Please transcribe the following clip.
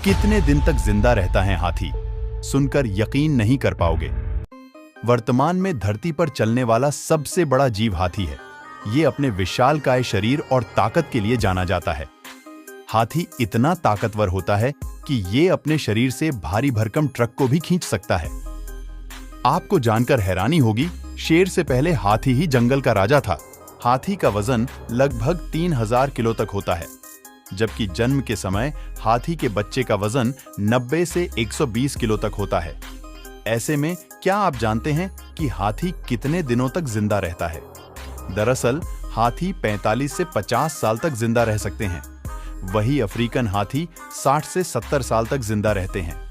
कितने दिन तक जिंदा रहता है हाथी? सुनकर यकीन नहीं कर पाओगे। वर्तमान में धरती पर चलने वाला सबसे बड़ा जीव हाथी है। ये अपने विशालकाय शरीर और ताकत के लिए जाना जाता है। हाथी इतना ताकतवर होता है कि ये अपने शरीर से भारी भरकम ट्रक को भी खींच सकता है। आपको जानकर हैरानी होगी, शेर से पहले हाथी ही जंगल का राजा था। हाथी का वजन लगभग 3000 किलो तक होता है, जबकि जन्म के समय हाथी के बच्चे का वजन 90 से 120 किलो तक होता है। ऐसे में क्या आप जानते हैं कि हाथी कितने दिनों तक जिंदा रहता है? दरअसल हाथी 45 से 50 साल तक जिंदा रह सकते हैं। वही अफ्रीकन हाथी 60 से 70 साल तक जिंदा रहते हैं।